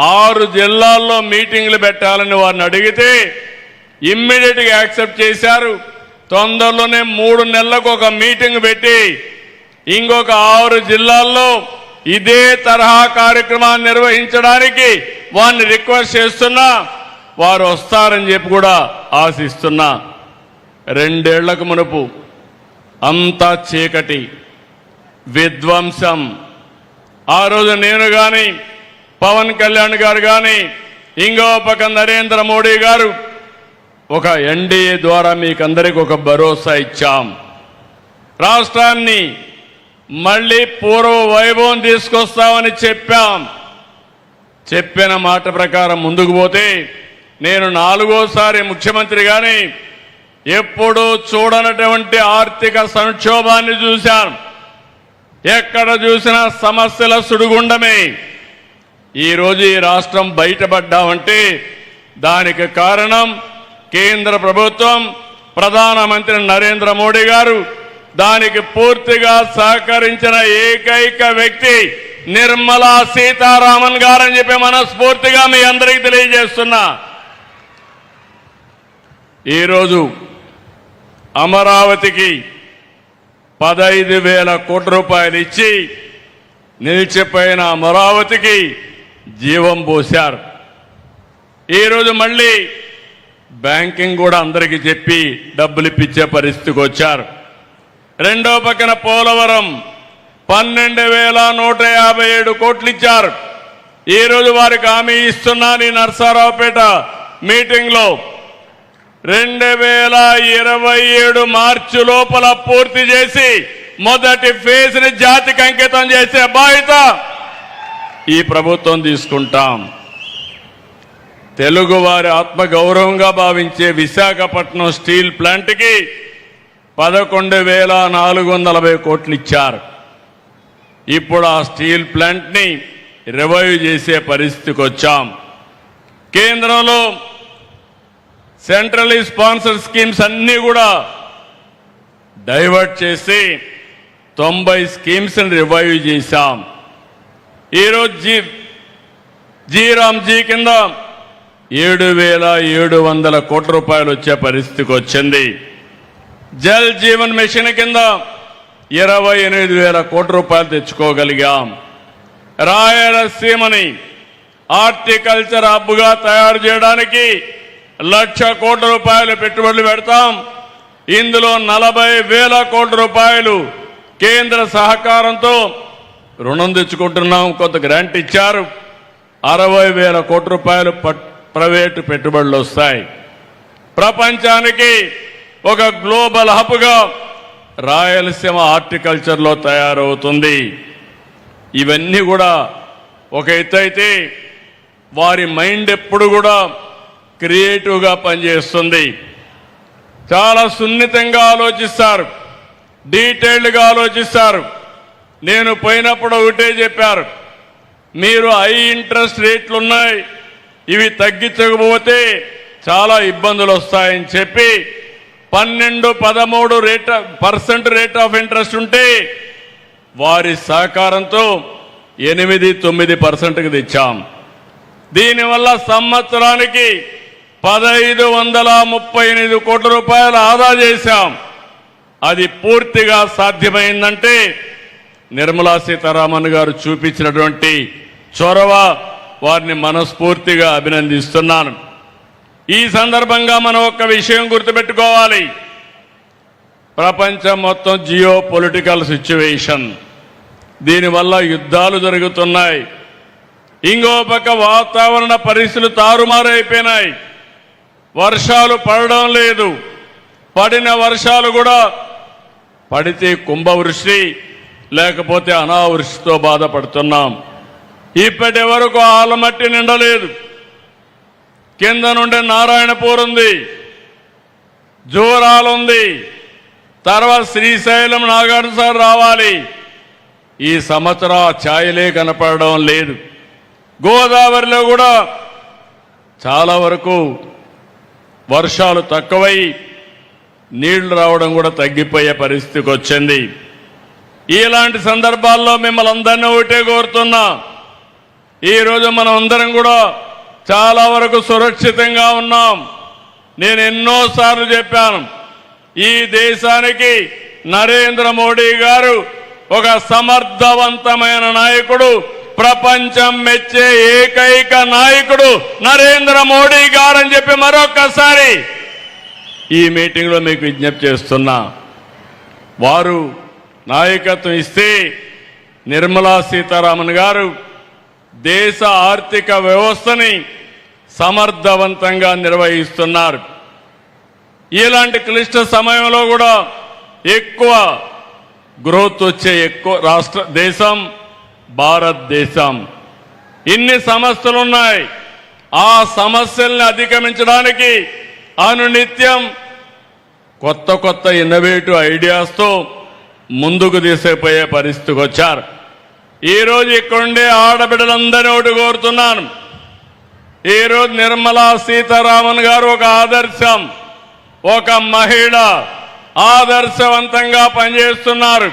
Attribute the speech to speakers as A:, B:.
A: 6 జిల్లాల్లో మీటింగ్లు పెట్టాలని వారిని అడిగితే ఇమ్మీడియట్ గా యాక్సెప్ట్ చేశారు. తొందరలోనే 3 నెలలకు ఒక మీటింగ్ పెట్టి ఇంకొక 6 జిల్లాల్లో ఇదే తరహా కార్యక్రమాన్ని నిర్వహించడానికి వారిని రిక్వెస్ట్ చేస్తున్నా. వారు వస్తారని చెప్పి కూడా ఆశిస్తున్నా. 2 ఏళ్లకు మునుపు అంతా చీకటి, విధ్వంసం. ఆ రోజు నేను గాని, పవన్ కళ్యాణ్ గారు గాని, ఇంకో పక్క నరేంద్ర మోడీ గారు ఒక ఎన్డీఏ ద్వారా మీకందరికీ ఒక భరోసా ఇచ్చాం. రాష్ట్రాన్ని మళ్ళీ పూర్వ వైభవం తీసుకొస్తామని చెప్పాం. చెప్పిన మాట ప్రకారం ముందుకు పోతే నేను 4వసారి ముఖ్యమంత్రిగానే ఎప్పుడూ చూడనటువంటి ఆర్థిక సంక్షోభాన్ని చూశాను. ఎక్కడ చూసినా సమస్యల సుడిగుండమే. ఈరోజు ఈ రాష్ట్రం బయటపడ్డామంటే దానికి కారణం కేంద్ర ప్రభుత్వం, ప్రధానమంత్రి నరేంద్ర మోడీ గారు. దానికి పూర్తిగా సహకరించిన ఏకైక వ్యక్తి నిర్మలా సీతారామన్ గారని చెప్పి మనస్ఫూర్తిగా మీ అందరికీ తెలియజేస్తున్నా. ఈరోజు అమరావతికి 15,000 కోట్ల రూపాయలు ఇచ్చి నిలిచిపోయిన అమరావతికి జీవం పోశారు. ఈరోజు మళ్ళీ బ్యాంకింగ్ కూడా అందరికీ చెప్పి డబ్బులు ఇప్పించే పరిస్థితికి వచ్చారు. రెండో పక్కన పోలవరం 12,157 కోట్లు ఇచ్చారు. ఈరోజు వారికి హామీ ఇస్తున్నాను. ఈ నర్సారావుపేట మీటింగ్ లో 2027 మార్చి లోపల పూర్తి చేసి మొదటి ఫేజ్ ని జాతికి అంకితం చేసే బాధ్యత ఈ ప్రభుత్వం తీసుకుంటాం. తెలుగు వారి ఆత్మగౌరవంగా భావించే విశాఖపట్నం స్టీల్ ప్లాంట్ కి 11,440 కోట్లు ఇచ్చారు. ఇప్పుడు ఆ స్టీల్ ప్లాంట్ ని రివైవ్ చేసే పరిస్థితికి వచ్చాం. కేంద్రంలో సెంట్రల్లీ స్పాన్సర్ స్కీమ్స్ అన్ని కూడా డైవర్ట్ చేసి 90 స్కీమ్స్ ని రివైవ్ చేశాం. ఈరోజు జీరామ్జీ కింద 7,700 కోట్ల రూపాయలు వచ్చే పరిస్థితికి వచ్చింది. జల్ జీవన్ మిషన్ కింద 28,000 కోట్ల రూపాయలు తెచ్చుకోగలిగాం. రాయలసీమని హార్టికల్చర్ హబ్గా తయారు చేయడానికి 1,00,000 కోట్ల రూపాయలు పెట్టుబడులు పెడతాం. ఇందులో 40,000 కోట్ల రూపాయలు కేంద్ర సహకారంతో రుణం తెచ్చుకుంటున్నాం. కొంత గ్రాంట్ ఇచ్చారు. 60,000 కోట్ల రూపాయలు ప్రైవేటు పెట్టుబడులు వస్తాయి. ప్రపంచానికి ఒక గ్లోబల్ హబ్గా రాయలసీమ హార్టికల్చర్లో తయారవుతుంది. ఇవన్నీ కూడా ఒక ఎత్తు అయితే వారి మైండ్ ఎప్పుడు కూడా క్రియేటివ్గా పనిచేస్తుంది. చాలా సున్నితంగా ఆలోచిస్తారు, డీటెయిల్డ్గా ఆలోచిస్తారు. నేను పోయినప్పుడు ఒకటే చెప్పారు, మీరు హై ఇంట్రెస్ట్ రేట్లు ఉన్నాయి, ఇవి తగ్గించకపోతే చాలా ఇబ్బందులు వస్తాయని చెప్పి 12-13% రేట్ ఆఫ్ ఇంట్రెస్ట్ ఉంటే వారి సహకారంతో 8-9%కి తెచ్చాం. దీనివల్ల సంవత్సరానికి 1,538 కోట్ల రూపాయలు ఆదా చేశాం. అది పూర్తిగా సాధ్యమైందంటే నిర్మలా సీతారామన్ గారు చూపించినటువంటి చొరవ, వారిని మనస్ఫూర్తిగా అభినందిస్తున్నాను. ఈ సందర్భంగా మనం ఒక విషయం గుర్తుపెట్టుకోవాలి. ప్రపంచం మొత్తం జియో పొలిటికల్ సిచ్యువేషన్, దీనివల్ల యుద్ధాలు జరుగుతున్నాయి. ఇంకో పక్క వాతావరణ పరిస్థితులు తారుమారైపోయినాయి. వర్షాలు పడడం లేదు. పడిన వర్షాలు కూడా పడితే కుంభవృష్టి, లేకపోతే అనావృష్టితో బాధపడుతున్నాం. ఇప్పటి వరకు ఆలమట్టి నిండలేదు. కింద నుండి నారాయణపూర్ ఉంది, జోరాలుంది, తర్వాత శ్రీశైలం నాగార్జున రావాలి. ఈ సంవత్సరం ఛాయలే కనపడడం లేదు. గోదావరిలో కూడా చాలా వరకు వర్షాలు తక్కువై నీళ్లు రావడం కూడా తగ్గిపోయే పరిస్థితికి వచ్చింది. ఇలాంటి సందర్భాల్లో మిమ్మల్ని అందరినీ ఒకటే కోరుతున్నా, ఈరోజు మనం అందరం కూడా చాలా వరకు సురక్షితంగా ఉన్నాం. నేను ఎన్నోసార్లు చెప్పాను, ఈ దేశానికి నరేంద్ర మోడీ గారు ఒక సమర్థవంతమైన నాయకుడు, ప్రపంచం మెచ్చే ఏకైక నాయకుడు నరేంద్ర మోడీ గారని చెప్పి మరొక్కసారి ఈ మీటింగ్లో మీకు విజ్ఞప్తి చేస్తున్నా. వారు నాయకత్వం ఇస్తే నిర్మలా సీతారామన్ గారు దేశ ఆర్థిక వ్యవస్థని సమర్థవంతంగా నిర్వహిస్తున్నారు. ఇలాంటి క్లిష్ట సమయంలో కూడా ఎక్కువ గ్రోత్ వచ్చే దేశం భారతదేశం. ఇన్ని సమస్యలు ఉన్నాయి. ఆ సమస్యల్ని అధిగమించడానికి అనునిత్యం కొత్త కొత్త ఇన్నోవేటివ్ ఐడియాస్తో ముందుకు తీసుకుపోయే పరిస్థితికి వచ్చారు. ఈరోజు ఇక్కడుండే ఆడబిడ్డలందరినీ ఒకటి కోరుతున్నాను. ఈరోజు నిర్మలా సీతారామన్ గారు ఒక ఆదర్శం, ఒక మహిళ ఆదర్శవంతంగా పనిచేస్తున్నారు.